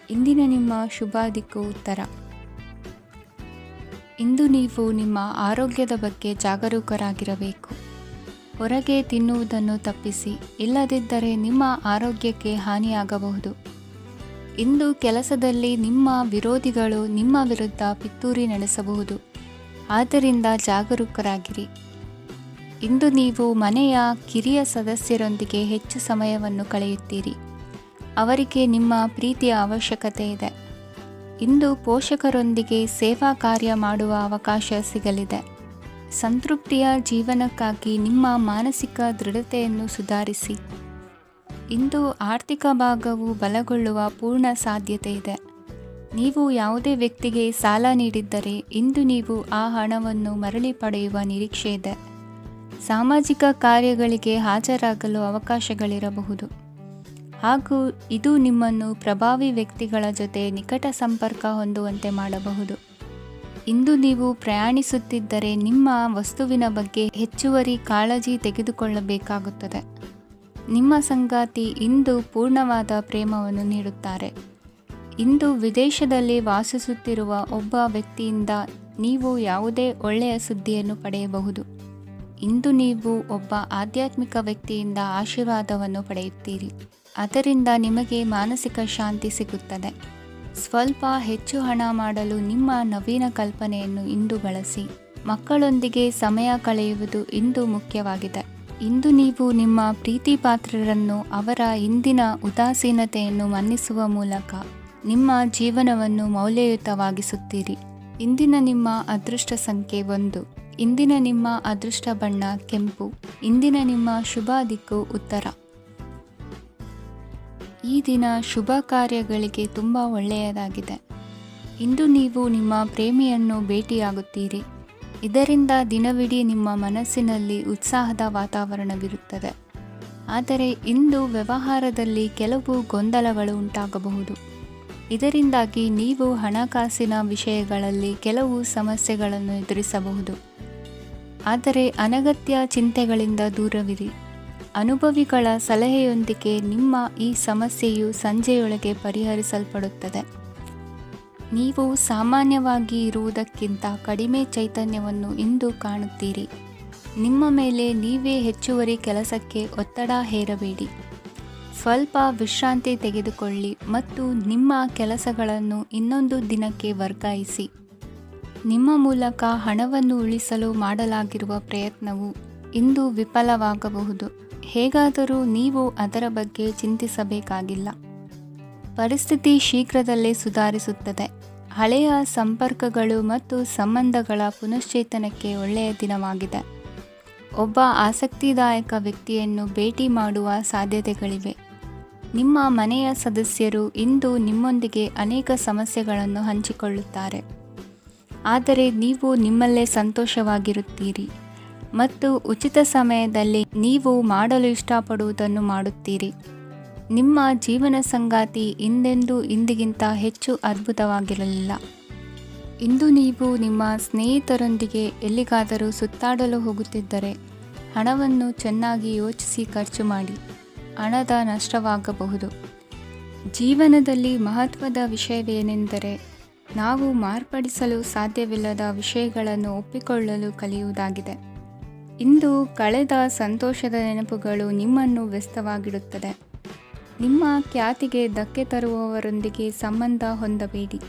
ಇಂದಿನ ನಿಮ್ಮ ಶುಭ ದಿಕ್ಕು ಉತ್ತರ. ಇಂದು ನೀವು ನಿಮ್ಮ ಆರೋಗ್ಯದ ಬಗ್ಗೆ ಜಾಗರೂಕರಾಗಿರಬೇಕು. ಹೊರಗೆ ತಿನ್ನುವುದನ್ನು ತಪ್ಪಿಸಿ, ಇಲ್ಲದಿದ್ದರೆ ನಿಮ್ಮ ಆರೋಗ್ಯಕ್ಕೆ ಹಾನಿಯಾಗಬಹುದು. ಇಂದು ಕೆಲಸದಲ್ಲಿ ನಿಮ್ಮ ವಿರೋಧಿಗಳು ನಿಮ್ಮ ವಿರುದ್ಧ ಪಿತೂರಿ ನಡೆಸಬಹುದು. ಆದ್ದರಿಂದ ಜಾಗರೂಕರಾಗಿರಿ. ಇಂದು ನೀವು ಮನೆಯ ಕಿರಿಯ ಸದಸ್ಯರೊಂದಿಗೆ ಹೆಚ್ಚು ಸಮಯವನ್ನು ಕಳೆಯುತ್ತೀರಿ. ಅವರಿಗೆ ನಿಮ್ಮ ಪ್ರೀತಿಯ ಅವಶ್ಯಕತೆ ಇದೆ. ಇಂದು ಪೋಷಕರೊಂದಿಗೆ ಸೇವಾ ಕಾರ್ಯ ಮಾಡುವ ಅವಕಾಶ ಸಿಗಲಿದೆ. ಸಂತೃಪ್ತಿಯ ಜೀವನಕ್ಕಾಗಿ ನಿಮ್ಮ ಮಾನಸಿಕ ದೃಢತೆಯನ್ನು ಸುಧಾರಿಸಿ. ಇಂದು ಆರ್ಥಿಕ ಭಾಗವು ಬಲಗೊಳ್ಳುವ ಪೂರ್ಣ ಸಾಧ್ಯತೆ ಇದೆ. ನೀವು ಯಾವುದೇ ವ್ಯಕ್ತಿಗೆ ಸಾಲ ನೀಡಿದ್ದರೆ ಇಂದು ನೀವು ಆ ಹಣವನ್ನು ಮರಳಿ ಪಡೆಯುವ ನಿರೀಕ್ಷೆ ಇದೆ. ಸಾಮಾಜಿಕ ಕಾರ್ಯಗಳಿಗೆ ಹಾಜರಾಗಲು ಅವಕಾಶಗಳಿರಬಹುದು ಹಾಗೂ ಇದು ನಿಮ್ಮನ್ನು ಪ್ರಭಾವಿ ವ್ಯಕ್ತಿಗಳ ಜೊತೆ ನಿಕಟ ಸಂಪರ್ಕ ಹೊಂದುವಂತೆ ಮಾಡಬಹುದು. ಇಂದು ನೀವು ಪ್ರಯಾಣಿಸುತ್ತಿದ್ದರೆ ನಿಮ್ಮ ವಸ್ತುವಿನ ಬಗ್ಗೆ ಹೆಚ್ಚುವರಿ ಕಾಳಜಿ ತೆಗೆದುಕೊಳ್ಳಬೇಕಾಗುತ್ತದೆ. ನಿಮ್ಮ ಸಂಗಾತಿ ಇಂದು ಪೂರ್ಣವಾದ ಪ್ರೇಮವನ್ನು ನೀಡುತ್ತಾರೆ. ಇಂದು ವಿದೇಶದಲ್ಲಿ ವಾಸಿಸುತ್ತಿರುವ ಒಬ್ಬ ವ್ಯಕ್ತಿಯಿಂದ ನೀವು ಯಾವುದೇ ಒಳ್ಳೆಯ ಸುದ್ದಿಯನ್ನು ಪಡೆಯಬಹುದು. ಇಂದು ನೀವು ಒಬ್ಬ ಆಧ್ಯಾತ್ಮಿಕ ವ್ಯಕ್ತಿಯಿಂದ ಆಶೀರ್ವಾದವನ್ನು ಪಡೆಯುತ್ತೀರಿ. ಅದರಿಂದ ನಿಮಗೆ ಮಾನಸಿಕ ಶಾಂತಿ ಸಿಗುತ್ತದೆ. ಸ್ವಲ್ಪ ಹೆಚ್ಚು ಹಣ ಮಾಡಲು ನಿಮ್ಮ ನವೀನ ಕಲ್ಪನೆಯನ್ನು ಇಂದು ಬಳಸಿ. ಮಕ್ಕಳೊಂದಿಗೆ ಸಮಯ ಕಳೆಯುವುದು ಇಂದು ಮುಖ್ಯವಾಗಿದೆ. ಇಂದು ನೀವು ನಿಮ್ಮ ಪ್ರೀತಿ ಪಾತ್ರರನ್ನು ಅವರ ಇಂದಿನ ಉದಾಸೀನತೆಯನ್ನು ಮನ್ನಿಸುವ ಮೂಲಕ ನಿಮ್ಮ ಜೀವನವನ್ನು ಮೌಲ್ಯಯುತವಾಗಿಸುತ್ತೀರಿ. ಇಂದಿನ ನಿಮ್ಮ ಅದೃಷ್ಟ ಸಂಖ್ಯೆ 1. ಇಂದಿನ ನಿಮ್ಮ ಅದೃಷ್ಟ ಬಣ್ಣ ಕೆಂಪು. ಇಂದಿನ ನಿಮ್ಮ ಶುಭ ದಿಕ್ಕು ಉತ್ತರ. ಈ ದಿನ ಶುಭ ಕಾರ್ಯಗಳಿಗೆ ತುಂಬ ಒಳ್ಳೆಯದಾಗಿದೆ. ಇಂದು ನೀವು ನಿಮ್ಮ ಪ್ರೇಮಿಯನ್ನು ಭೇಟಿಯಾಗುತ್ತೀರಿ. ಇದರಿಂದ ದಿನವಿಡೀ ನಿಮ್ಮ ಮನಸ್ಸಿನಲ್ಲಿ ಉತ್ಸಾಹದ ವಾತಾವರಣವಿರುತ್ತದೆ. ಆದರೆ ಇಂದು ವ್ಯವಹಾರದಲ್ಲಿ ಕೆಲವು ಗೊಂದಲಗಳು ಉಂಟಾಗಬಹುದು. ಇದರಿಂದಾಗಿ ನೀವು ಹಣಕಾಸಿನ ವಿಷಯಗಳಲ್ಲಿ ಕೆಲವು ಸಮಸ್ಯೆಗಳನ್ನು ಎದುರಿಸಬಹುದು. ಆದರೆ ಅನಗತ್ಯ ಚಿಂತೆಗಳಿಂದ ದೂರವಿರಿ. ಅನುಭವಿಗಳ ಸಲಹೆಯೊಂದಿಗೆ ನಿಮ್ಮ ಈ ಸಮಸ್ಯೆಯು ಸಂಜೆಯೊಳಗೆ ಪರಿಹರಿಸಲ್ಪಡುತ್ತದೆ. ನೀವು ಸಾಮಾನ್ಯವಾಗಿ ಇರುವುದಕ್ಕಿಂತ ಕಡಿಮೆ ಚೈತನ್ಯವನ್ನು ಇಂದು ಕಾಣುತ್ತೀರಿ. ನಿಮ್ಮ ಮೇಲೆ ನೀವೇ ಹೆಚ್ಚುವರಿ ಕೆಲಸಕ್ಕೆ ಒತ್ತಡ ಹೇರಬೇಡಿ. ಸ್ವಲ್ಪ ವಿಶ್ರಾಂತಿ ತೆಗೆದುಕೊಳ್ಳಿ ಮತ್ತು ನಿಮ್ಮ ಕೆಲಸಗಳನ್ನು ಇನ್ನೊಂದು ದಿನಕ್ಕೆ ವರ್ಗಾಯಿಸಿ. ನಿಮ್ಮ ಮೂಲಕ ಹಣವನ್ನು ಉಳಿಸಲು ಮಾಡಲಾಗಿರುವ ಪ್ರಯತ್ನವು ಇಂದು ವಿಫಲವಾಗಬಹುದು. ಹೇಗಾದರೂ ನೀವು ಅದರ ಬಗ್ಗೆ ಚಿಂತಿಸಬೇಕಾಗಿಲ್ಲ. ಪರಿಸ್ಥಿತಿ ಶೀಘ್ರದಲ್ಲೇ ಸುಧಾರಿಸುತ್ತದೆ. ಹಳೆಯ ಸಂಪರ್ಕಗಳು ಮತ್ತು ಸಂಬಂಧಗಳ ಪುನಶ್ಚೇತನಕ್ಕೆ ಒಳ್ಳೆಯ ದಿನವಾಗಿದೆ. ಒಬ್ಬ ಆಸಕ್ತಿದಾಯಕ ವ್ಯಕ್ತಿಯನ್ನು ಭೇಟಿ ಮಾಡುವ ಸಾಧ್ಯತೆಗಳಿವೆ. ನಿಮ್ಮ ಮನೆಯ ಸದಸ್ಯರು ಇಂದು ನಿಮ್ಮೊಂದಿಗೆ ಅನೇಕ ಸಮಸ್ಯೆಗಳನ್ನು ಹಂಚಿಕೊಳ್ಳುತ್ತಾರೆ. ಆದರೆ ನೀವು ನಿಮ್ಮಲ್ಲೇ ಸಂತೋಷವಾಗಿರುತ್ತೀರಿ. ಮತ್ತು ಉಚಿತ ಸಮಯದಲ್ಲಿ ನೀವು ಮಾಡಲು ಇಷ್ಟಪಡುವುದನ್ನು ಮಾಡುತ್ತೀರಿ. ನಿಮ್ಮ ಜೀವನ ಸಂಗಾತಿ ಹಿಂದೆಂದೂ ಇಂದಿಗಿಂತ ಹೆಚ್ಚು ಅದ್ಭುತವಾಗಿರಲಿಲ್ಲ. ಇಂದು ನೀವು ನಿಮ್ಮ ಸ್ನೇಹಿತರೊಂದಿಗೆ ಎಲ್ಲಿಗಾದರೂ ಸುತ್ತಾಡಲು ಹೋಗುತ್ತಿದ್ದರೆ ಹಣವನ್ನು ಚೆನ್ನಾಗಿ ಯೋಚಿಸಿ ಖರ್ಚು ಮಾಡಿ. ಹಣದ ನಷ್ಟವಾಗಬಹುದು. ಜೀವನದಲ್ಲಿ ಮಹತ್ವದ ವಿಷಯವೇನೆಂದರೆ ನಾವು ಮಾರ್ಪಡಿಸಲು ಸಾಧ್ಯವಿಲ್ಲದ ವಿಷಯಗಳನ್ನು ಒಪ್ಪಿಕೊಳ್ಳಲು ಕಲಿಯುವುದಾಗಿದೆ. ಇಂದು ಕಳೆದ ಸಂತೋಷದ ನೆನಪುಗಳು ನಿಮ್ಮನ್ನು ವ್ಯಸ್ತವಾಗಿಡುತ್ತದೆ. ನಿಮ್ಮ ಖ್ಯಾತಿಗೆ ಧಕ್ಕೆ ತರುವವರೊಂದಿಗೆ ಸಂಬಂಧ ಹೊಂದಬೇಡಿ.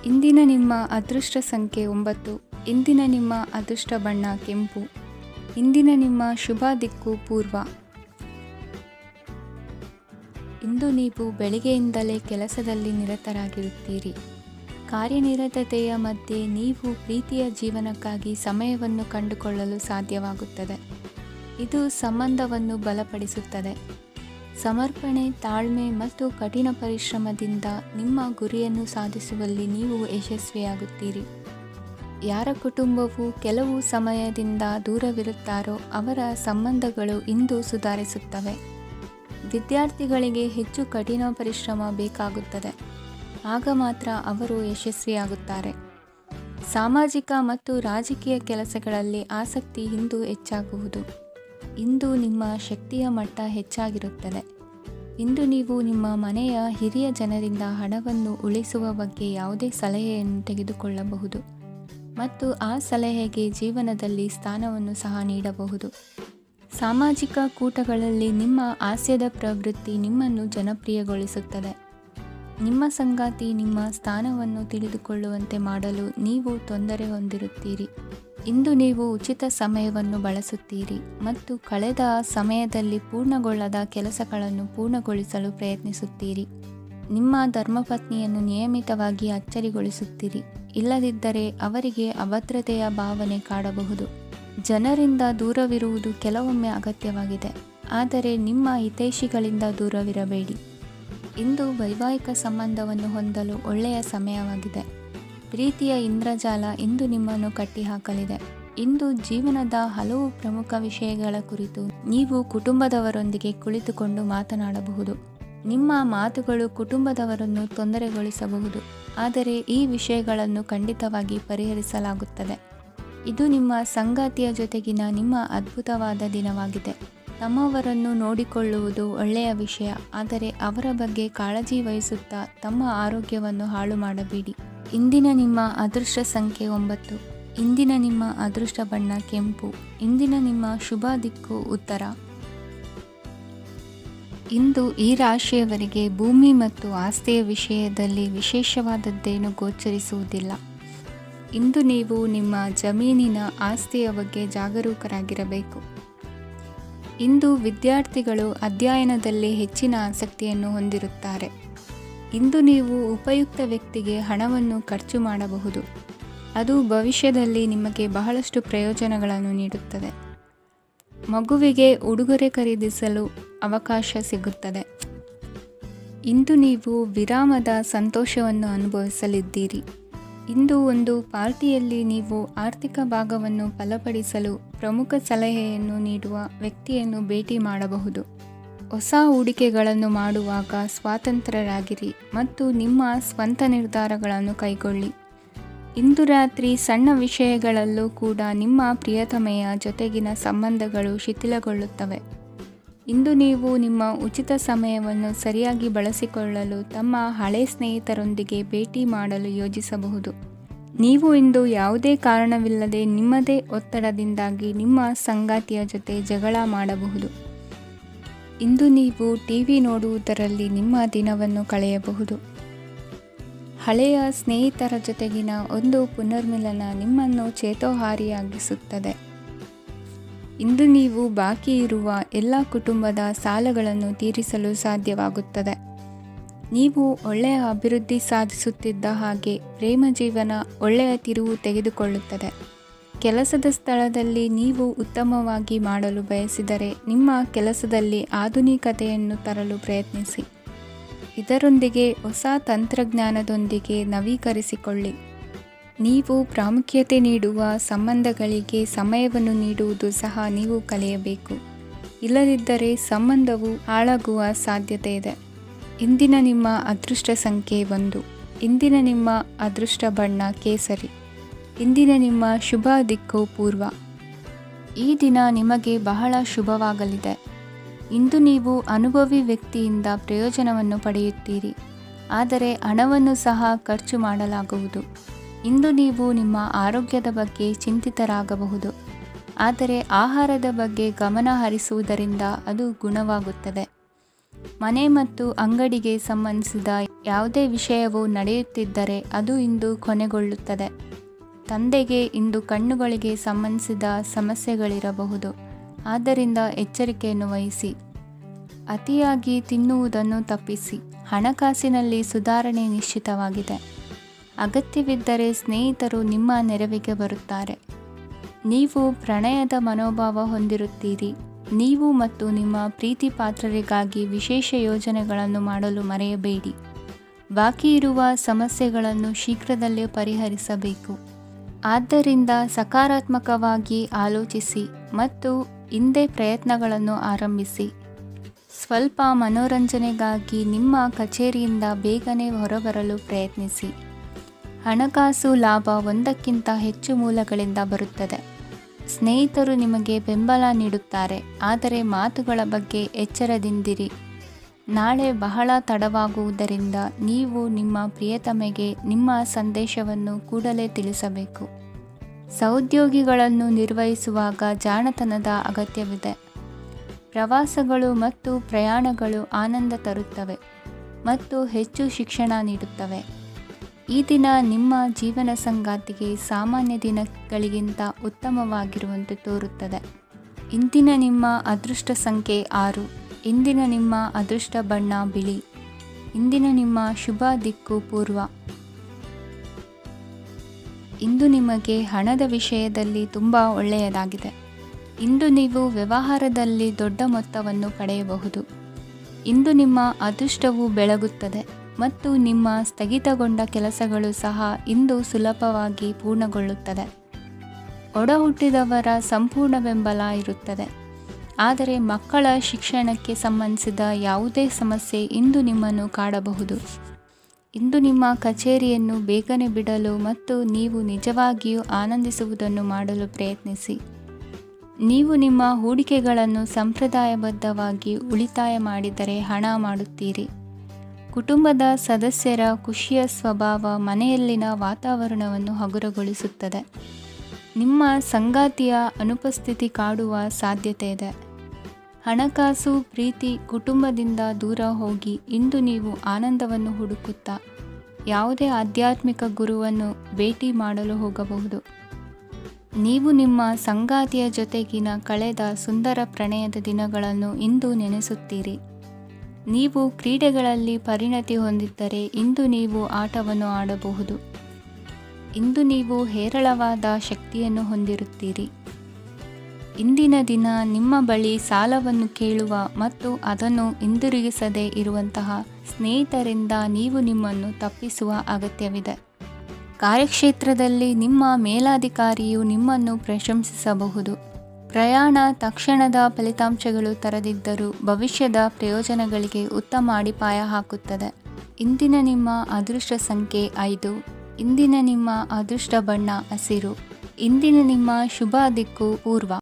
ಇಂದಿನ ನಿಮ್ಮ ಅದೃಷ್ಟ ಸಂಖ್ಯೆ 9. ಇಂದಿನ ನಿಮ್ಮ ಅದೃಷ್ಟ ಬಣ್ಣ ಕೆಂಪು. ಇಂದಿನ ನಿಮ್ಮ ಶುಭ ದಿಕ್ಕು ಪೂರ್ವ. ಇಂದು ನೀವು ಬೆಳಿಗ್ಗೆಯಿಂದಲೇ ಕೆಲಸದಲ್ಲಿ ನಿರತರಾಗಿರುತ್ತೀರಿ. ಕಾರ್ಯನಿರತತೆಯ ಮಧ್ಯೆ ನೀವು ಪ್ರೀತಿಯ ಜೀವನಕ್ಕಾಗಿ ಸಮಯವನ್ನು ಕಂಡುಕೊಳ್ಳಲು ಸಾಧ್ಯವಾಗುತ್ತದೆ. ಇದು ಸಂಬಂಧವನ್ನು ಬಲಪಡಿಸುತ್ತದೆ. ಸಮರ್ಪಣೆ, ತಾಳ್ಮೆ ಮತ್ತು ಕಠಿಣ ಪರಿಶ್ರಮದಿಂದ ನಿಮ್ಮ ಗುರಿಯನ್ನು ಸಾಧಿಸುವಲ್ಲಿ ನೀವು ಯಶಸ್ವಿಯಾಗುತ್ತೀರಿ. ಯಾರ ಕುಟುಂಬವು ಕೆಲವು ಸಮಯದಿಂದ ದೂರವಿರುತ್ತಾರೋ ಅವರ ಸಂಬಂಧಗಳು ಇಂದು ಸುಧಾರಿಸುತ್ತವೆ. ವಿದ್ಯಾರ್ಥಿಗಳಿಗೆ ಹೆಚ್ಚು ಕಠಿಣ ಪರಿಶ್ರಮ ಬೇಕಾಗುತ್ತದೆ. ಆಗ ಮಾತ್ರ ಅವರು ಯಶಸ್ವಿಯಾಗುತ್ತಾರೆ. ಸಾಮಾಜಿಕ ಮತ್ತು ರಾಜಕೀಯ ಕೆಲಸಗಳಲ್ಲಿ ಆಸಕ್ತಿ ಇಂದು ಹೆಚ್ಚಾಗುವುದು. ಇಂದು ನಿಮ್ಮ ಶಕ್ತಿಯ ಮಟ್ಟ ಹೆಚ್ಚಾಗಿರುತ್ತದೆ. ಇಂದು ನೀವು ನಿಮ್ಮ ಮನೆಯ ಹಿರಿಯ ಜನರಿಂದ ಹಣವನ್ನು ಉಳಿಸುವ ಬಗ್ಗೆ ಯಾವುದೇ ಸಲಹೆಯನ್ನು ತೆಗೆದುಕೊಳ್ಳಬಹುದು ಮತ್ತು ಆ ಸಲಹೆಗೆ ಜೀವನದಲ್ಲಿ ಸ್ಥಾನವನ್ನು ಸಹ ನೀಡಬಹುದು. ಸಾಮಾಜಿಕ ಕೂಟಗಳಲ್ಲಿ ನಿಮ್ಮ ಹಾಸ್ಯದ ಪ್ರವೃತ್ತಿ ನಿಮ್ಮನ್ನು ಜನಪ್ರಿಯಗೊಳಿಸುತ್ತದೆ. ನಿಮ್ಮ ಸಂಗಾತಿ ನಿಮ್ಮ ಸ್ಥಾನವನ್ನು ತಿಳಿದುಕೊಳ್ಳುವಂತೆ ಮಾಡಲು ನೀವು ತೊಂದರೆ ಹೊಂದಿರುತ್ತೀರಿ. ಇಂದು ನೀವು ಉಚಿತ ಸಮಯವನ್ನು ಬಳಸುತ್ತೀರಿ ಮತ್ತು ಕಳೆದ ಸಮಯದಲ್ಲಿ ಪೂರ್ಣಗೊಳ್ಳದ ಕೆಲಸಗಳನ್ನು ಪೂರ್ಣಗೊಳಿಸಲು ಪ್ರಯತ್ನಿಸುತ್ತೀರಿ. ನಿಮ್ಮ ಧರ್ಮಪತ್ನಿಯನ್ನು ನಿಯಮಿತವಾಗಿ ಅಚ್ಚರಿಗೊಳಿಸುತ್ತೀರಿ. ಇಲ್ಲದಿದ್ದರೆ ಅವರಿಗೆ ಅಭದ್ರತೆಯ ಭಾವನೆ ಕಾಡಬಹುದು. ಜನರಿಂದ ದೂರವಿರುವುದು ಕೆಲವೊಮ್ಮೆ ಅಗತ್ಯವಾಗಿದೆ, ಆದರೆ ನಿಮ್ಮ ಹಿತೈಷಿಗಳಿಂದ ದೂರವಿರಬೇಡಿ. ಇಂದು ವೈವಾಹಿಕ ಸಂಬಂಧವನ್ನು ಹೊಂದಲು ಒಳ್ಳೆಯ ಸಮಯವಾಗಿದೆ. ಪ್ರೀತಿಯ ಇಂದ್ರಜಾಲ ಇಂದು ನಿಮ್ಮನ್ನು ಕಟ್ಟಿಹಾಕಲಿದೆ. ಇಂದು ಜೀವನದ ಹಲವು ಪ್ರಮುಖ ವಿಷಯಗಳ ಕುರಿತು ನೀವು ಕುಟುಂಬದವರೊಂದಿಗೆ ಕುಳಿತುಕೊಂಡು ಮಾತನಾಡಬಹುದು. ನಿಮ್ಮ ಮಾತುಗಳು ಕುಟುಂಬದವರನ್ನು ತೊಂದರೆಗೊಳಿಸಬಹುದು, ಆದರೆ ಈ ವಿಷಯಗಳನ್ನು ಖಂಡಿತವಾಗಿ ಪರಿಹರಿಸಲಾಗುತ್ತದೆ. ಇದು ನಿಮ್ಮ ಸಂಗಾತಿಯ ಜೊತೆಗಿನ ನಿಮ್ಮ ಅದ್ಭುತವಾದ ದಿನವಾಗಿದೆ. ತಮ್ಮವರನ್ನು ನೋಡಿಕೊಳ್ಳುವುದು ಒಳ್ಳೆಯ ವಿಷಯ, ಆದರೆ ಅವರ ಬಗ್ಗೆ ಕಾಳಜಿ ವಹಿಸುತ್ತಾ ತಮ್ಮ ಆರೋಗ್ಯವನ್ನು ಹಾಳು ಮಾಡಬೇಡಿ. ಇಂದಿನ ನಿಮ್ಮ ಅದೃಷ್ಟ ಸಂಖ್ಯೆ 9. ಇಂದಿನ ನಿಮ್ಮ ಅದೃಷ್ಟ ಬಣ್ಣ ಕೆಂಪು. ಇಂದಿನ ನಿಮ್ಮ ಶುಭ ದಿಕ್ಕು ಉತ್ತರ. ಇಂದು ಈ ರಾಶಿಯವರಿಗೆ ಭೂಮಿ ಮತ್ತು ಆಸ್ತಿಯ ವಿಷಯದಲ್ಲಿ ವಿಶೇಷವಾದದ್ದೇನು ಗೋಚರಿಸುವುದಿಲ್ಲ. ಇಂದು ನೀವು ನಿಮ್ಮ ಜಮೀನಿನ ಆಸ್ತಿಯ ಬಗ್ಗೆ ಜಾಗರೂಕರಾಗಿರಬೇಕು. ಇಂದು ವಿದ್ಯಾರ್ಥಿಗಳು ಅಧ್ಯಯನದಲ್ಲಿ ಹೆಚ್ಚಿನ ಆಸಕ್ತಿಯನ್ನು ಹೊಂದಿರುತ್ತಾರೆ. ಇಂದು ನೀವು ಉಪಯುಕ್ತ ವ್ಯಕ್ತಿಗೆ ಹಣವನ್ನು ಖರ್ಚು ಮಾಡಬಹುದು. ಅದು ಭವಿಷ್ಯದಲ್ಲಿ ನಿಮಗೆ ಬಹಳಷ್ಟು ಪ್ರಯೋಜನಗಳನ್ನು ನೀಡುತ್ತದೆ. ಮಗುವಿಗೆ ಉಡುಗೊರೆ ಖರೀದಿಸಲು ಅವಕಾಶ ಸಿಗುತ್ತದೆ. ಇಂದು ನೀವು ವಿರಾಮದ ಸಂತೋಷವನ್ನು ಅನುಭವಿಸಲಿದ್ದೀರಿ. ಇಂದು ಒಂದು ಪಾರ್ಟಿಯಲ್ಲಿ ನೀವು ಆರ್ಥಿಕ ಭಾಗವನ್ನು ಬಲಪಡಿಸಲು ಪ್ರಮುಖ ಸಲಹೆಯನ್ನು ನೀಡುವ ವ್ಯಕ್ತಿಯನ್ನು ಭೇಟಿ ಮಾಡಬಹುದು. ಹೊಸ ಹೂಡಿಕೆಗಳನ್ನು ಮಾಡುವಾಗ ಸ್ವಾತಂತ್ರ್ಯರಾಗಿರಿ ಮತ್ತು ನಿಮ್ಮ ಸ್ವಂತ ನಿರ್ಧಾರಗಳನ್ನು ಕೈಗೊಳ್ಳಿ. ಇಂದು ರಾತ್ರಿ ಸಣ್ಣ ವಿಷಯಗಳಲ್ಲೂ ಕೂಡ ನಿಮ್ಮ ಪ್ರಿಯತಮೆಯ ಜೊತೆಗಿನ ಸಂಬಂಧಗಳು ಶಿಥಿಲಗೊಳ್ಳುತ್ತವೆ. ಇಂದು ನೀವು ನಿಮ್ಮ ಉಚಿತ ಸಮಯವನ್ನು ಸರಿಯಾಗಿ ಬಳಸಿಕೊಳ್ಳಲು ತಮ್ಮ ಹಳೆ ಸ್ನೇಹಿತರೊಂದಿಗೆ ಭೇಟಿ ಮಾಡಲು ಯೋಜಿಸಬಹುದು. ನೀವು ಇಂದು ಯಾವುದೇ ಕಾರಣವಿಲ್ಲದೆ ನಿಮ್ಮದೇ ಒತ್ತಡದಿಂದಾಗಿ ನಿಮ್ಮ ಸಂಗಾತಿಯ ಜೊತೆ ಜಗಳ ಮಾಡಬಹುದು. ಇಂದು ನೀವು ಟಿವಿ ನೋಡುವುದರಲ್ಲಿ ನಿಮ್ಮ ದಿನವನ್ನು ಕಳೆಯಬಹುದು. ಹಳೆಯ ಸ್ನೇಹಿತರ ಜೊತೆಗಿನ ಒಂದು ಪುನರ್ಮಿಲನ ನಿಮ್ಮನ್ನು ಚೇತೋಹಾರಿಯಾಗಿಸುತ್ತದೆ. ಇಂದು ನೀವು ಬಾಕಿ ಇರುವ ಎಲ್ಲ ಕುಟುಂಬದ ಸಾಲಗಳನ್ನು ತೀರಿಸಲು ಸಾಧ್ಯವಾಗುತ್ತದೆ. ನೀವು ಒಳ್ಳೆಯ ಅಭಿವೃದ್ಧಿ ಸಾಧಿಸುತ್ತಿದ್ದ ಹಾಗೆ ಪ್ರೇಮ ಜೀವನ ಒಳ್ಳೆಯ ತಿರುವು ತೆಗೆದುಕೊಳ್ಳುತ್ತದೆ. ಕೆಲಸದ ಸ್ಥಳದಲ್ಲಿ ನೀವು ಉತ್ತಮವಾಗಿ ಮಾಡಲು ಬಯಸಿದರೆ ನಿಮ್ಮ ಕೆಲಸದಲ್ಲಿ ಆಧುನಿಕತೆಯನ್ನು ತರಲು ಪ್ರಯತ್ನಿಸಿ. ಇದರೊಂದಿಗೆ ಹೊಸ ತಂತ್ರಜ್ಞಾನದೊಂದಿಗೆ ನವೀಕರಿಸಿಕೊಳ್ಳಿ. ನೀವು ಪ್ರಾಮುಖ್ಯತೆ ನೀಡುವ ಸಂಬಂಧಗಳಿಗೆ ಸಮಯವನ್ನು ನೀಡುವುದು ಸಹ ನೀವು ಕಲಿಯಬೇಕು. ಇಲ್ಲದಿದ್ದರೆ ಸಂಬಂಧವು ಹಾಳಾಗುವ ಸಾಧ್ಯತೆ ಇದೆ. ಇಂದಿನ ನಿಮ್ಮ ಅದೃಷ್ಟ ಸಂಖ್ಯೆ 1. ಇಂದಿನ ನಿಮ್ಮ ಅದೃಷ್ಟ ಬಣ್ಣ ಕೇಸರಿ. ಇಂದಿನ ನಿಮ್ಮ ಶುಭ ದಿಕ್ಕು ಪೂರ್ವ. ಈ ದಿನ ನಿಮಗೆ ಬಹಳ ಶುಭವಾಗಲಿದೆ. ಇಂದು ನೀವು ಅನುಭವಿ ವ್ಯಕ್ತಿಯಿಂದ ಪ್ರಯೋಜನವನ್ನು ಪಡೆಯುತ್ತೀರಿ, ಆದರೆ ಹಣವನ್ನು ಸಹ ಖರ್ಚು ಮಾಡಲಾಗುವುದು. ಇಂದು ನೀವು ನಿಮ್ಮ ಆರೋಗ್ಯದ ಬಗ್ಗೆ ಚಿಂತಿತರಾಗಬಹುದು, ಆದರೆ ಆಹಾರದ ಬಗ್ಗೆ ಗಮನ ಹರಿಸುವುದರಿಂದ ಅದು ಗುಣವಾಗುತ್ತದೆ. ಮನೆ ಮತ್ತು ಅಂಗಡಿಗೆ ಸಂಬಂಧಿಸಿದ ಯಾವುದೇ ವಿಷಯವು ನಡೆಯುತ್ತಿದ್ದರೆ ಅದು ಇಂದು ಕೊನೆಗೊಳ್ಳುತ್ತದೆ. ತಂದೆಗೆ ಇಂದು ಕಣ್ಣುಗಳಿಗೆ ಸಂಬಂಧಿಸಿದ ಸಮಸ್ಯೆಗಳಿರಬಹುದು, ಆದ್ದರಿಂದ ಎಚ್ಚರಿಕೆಯನ್ನು ವಹಿಸಿ. ಅತಿಯಾಗಿ ತಿನ್ನುವುದನ್ನು ತಪ್ಪಿಸಿ. ಹಣಕಾಸಿನಲ್ಲಿ ಸುಧಾರಣೆ ನಿಶ್ಚಿತವಾಗಿದೆ. ಅಗತ್ಯವಿದ್ದರೆ ಸ್ನೇಹಿತರು ನಿಮ್ಮ ನೆರವಿಗೆ ಬರುತ್ತಾರೆ. ನೀವು ಪ್ರಣಯದ ಮನೋಭಾವ ಹೊಂದಿರುತ್ತೀರಿ. ನೀವು ಮತ್ತು ನಿಮ್ಮ ಪ್ರೀತಿ ಪಾತ್ರರಿಗಾಗಿ ವಿಶೇಷ ಯೋಜನೆಗಳನ್ನು ಮಾಡಲು ಮರೆಯಬೇಡಿ. ಬಾಕಿ ಇರುವ ಸಮಸ್ಯೆಗಳನ್ನು ಶೀಘ್ರದಲ್ಲೇ ಪರಿಹರಿಸಬೇಕು. ಆದ್ದರಿಂದ ಸಕಾರಾತ್ಮಕವಾಗಿ ಆಲೋಚಿಸಿ ಮತ್ತು ಹಿಂದೆ ಪ್ರಯತ್ನಗಳನ್ನು ಆರಂಭಿಸಿ. ಸ್ವಲ್ಪ ಮನೋರಂಜನೆಗಾಗಿ ನಿಮ್ಮ ಕಚೇರಿಯಿಂದ ಬೇಗನೆ ಹೊರಬರಲು ಪ್ರಯತ್ನಿಸಿ. ಹಣಕಾಸು ಲಾಭ ಒಂದಕ್ಕಿಂತ ಹೆಚ್ಚು ಮೂಲಗಳಿಂದ ಬರುತ್ತದೆ. ಸ್ನೇಹಿತರು ನಿಮಗೆ ಬೆಂಬಲ ನೀಡುತ್ತಾರೆ, ಆದರೆ ಮಾತುಗಳ ಬಗ್ಗೆ ಎಚ್ಚರದಿಂದಿರಿ. ನಾಳೆ ಬಹಳ ತಡವಾಗುವುದರಿಂದ ನೀವು ನಿಮ್ಮ ಪ್ರಿಯತಮೆಗೆ ನಿಮ್ಮ ಸಂದೇಶವನ್ನು ಕೂಡಲೇ ತಿಳಿಸಬೇಕು. ಸಹೋದ್ಯೋಗಿಗಳನ್ನು ನಿರ್ವಹಿಸುವಾಗ ಜಾಣತನದ ಅಗತ್ಯವಿದೆ. ಪ್ರವಾಸಗಳು ಮತ್ತು ಪ್ರಯಾಣಗಳು ಆನಂದ ತರುತ್ತವೆ ಮತ್ತು ಹೆಚ್ಚು ಶಿಕ್ಷಣ ನೀಡುತ್ತವೆ. ಈ ದಿನ ನಿಮ್ಮ ಜೀವನ ಸಂಗಾತಿಗೆ ಸಾಮಾನ್ಯ ದಿನಗಳಿಗಿಂತ ಉತ್ತಮವಾಗಿರುವಂತೆ ತೋರುತ್ತದೆ. ಇಂದಿನ ನಿಮ್ಮ ಅದೃಷ್ಟ ಸಂಖ್ಯೆ 6. ಇಂದಿನ ನಿಮ್ಮ ಅದೃಷ್ಟ ಬಣ್ಣ ಬಿಳಿ. ಇಂದಿನ ನಿಮ್ಮ ಶುಭ ದಿಕ್ಕು ಪೂರ್ವ. ಇಂದು ನಿಮಗೆ ಹಣದ ವಿಷಯದಲ್ಲಿ ತುಂಬ ಒಳ್ಳೆಯದಾಗಿದೆ. ಇಂದು ನೀವು ವ್ಯವಹಾರದಲ್ಲಿ ದೊಡ್ಡ ಮೊತ್ತವನ್ನು ಪಡೆಯಬಹುದು. ಇಂದು ನಿಮ್ಮ ಅದೃಷ್ಟವು ಬೆಳಗುತ್ತದೆ ಮತ್ತು ನಿಮ್ಮ ಸ್ಥಗಿತಗೊಂಡ ಕೆಲಸಗಳು ಸಹ ಇಂದು ಸುಲಭವಾಗಿ ಪೂರ್ಣಗೊಳ್ಳುತ್ತದೆ. ಒಡಹುಟ್ಟಿದವರ ಸಂಪೂರ್ಣ ಬೆಂಬಲ ಇರುತ್ತದೆ, ಆದರೆ ಮಕ್ಕಳ ಶಿಕ್ಷಣಕ್ಕೆ ಸಂಬಂಧಿಸಿದ ಯಾವುದೇ ಸಮಸ್ಯೆ ಇಂದು ನಿಮ್ಮನ್ನು ಕಾಡಬಹುದು. ಇಂದು ನಿಮ್ಮ ಕಚೇರಿಯನ್ನು ಬೇಗನೆ ಬಿಡಲು ಮತ್ತು ನೀವು ನಿಜವಾಗಿಯೂ ಆನಂದಿಸುವುದನ್ನು ಮಾಡಲು ಪ್ರಯತ್ನಿಸಿ. ನೀವು ನಿಮ್ಮ ಹೂಡಿಕೆಗಳನ್ನು ಸಂಪ್ರದಾಯಬದ್ಧವಾಗಿ ಉಳಿತಾಯ ಮಾಡಿದರೆ ಹಣ ಮಾಡುತ್ತೀರಿ. ಕುಟುಂಬದ ಸದಸ್ಯರ ಖುಷಿಯ ಸ್ವಭಾವ ಮನೆಯಲ್ಲಿನ ವಾತಾವರಣವನ್ನು ಹಗುರಗೊಳಿಸುತ್ತದೆ. ನಿಮ್ಮ ಸಂಗಾತಿಯ ಅನುಪಸ್ಥಿತಿ ಕಾಡುವ ಸಾಧ್ಯತೆ ಇದೆ. ಹಣಕಾಸು, ಪ್ರೀತಿ, ಕುಟುಂಬದಿಂದ ದೂರ ಹೋಗಿ ಇಂದು ನೀವು ಆನಂದವನ್ನು ಹುಡುಕುತ್ತಾ ಯಾವುದೇ ಆಧ್ಯಾತ್ಮಿಕ ಗುರುವನ್ನು ಭೇಟಿ ಮಾಡಲು ಹೋಗಬಹುದು. ನೀವು ನಿಮ್ಮ ಸಂಗಾತಿಯ ಜೊತೆಗಿನ ಕಳೆದ ಸುಂದರ ಪ್ರಣಯದ ದಿನಗಳನ್ನು ಇಂದು ನೆನೆಸುತ್ತೀರಿ. ನೀವು ಕ್ರೀಡೆಗಳಲ್ಲಿ ಪರಿಣತಿ ಹೊಂದಿದ್ದರೆ ಇಂದು ನೀವು ಆಟವನ್ನು ಆಡಬಹುದು. ಇಂದು ನೀವು ಹೇರಳವಾದ ಶಕ್ತಿಯನ್ನು ಹೊಂದಿರುತ್ತೀರಿ. ಇಂದಿನ ದಿನ ನಿಮ್ಮ ಬಳಿ ಸಾಲವನ್ನು ಕೇಳುವ ಮತ್ತು ಅದನ್ನು ಹಿಂದಿರುಗಿಸದೇ ಇರುವಂತಹ ಸ್ನೇಹಿತರಿಂದ ನೀವು ನಿಮ್ಮನ್ನು ತಪ್ಪಿಸುವ ಅಗತ್ಯವಿದೆ. ಕಾರ್ಯಕ್ಷೇತ್ರದಲ್ಲಿ ನಿಮ್ಮ ಮೇಲಾಧಿಕಾರಿಯು ನಿಮ್ಮನ್ನು ಪ್ರಶಂಸಿಸಬಹುದು. ಪ್ರಯಾಣ ತಕ್ಷಣದ ಫಲಿತಾಂಶಗಳು ತರದಿದ್ದರೂ ಭವಿಷ್ಯದ ಪ್ರಯೋಜನಗಳಿಗೆ ಉತ್ತಮ ಅಡಿಪಾಯ ಹಾಕುತ್ತದೆ. ಇಂದಿನ ನಿಮ್ಮ ಅದೃಷ್ಟ ಸಂಖ್ಯೆ 5. ಇಂದಿನ ನಿಮ್ಮ ಅದೃಷ್ಟ ಬಣ್ಣ ಹಸಿರು. ಇಂದಿನ ನಿಮ್ಮ ಶುಭ ದಿಕ್ಕು ಪೂರ್ವ.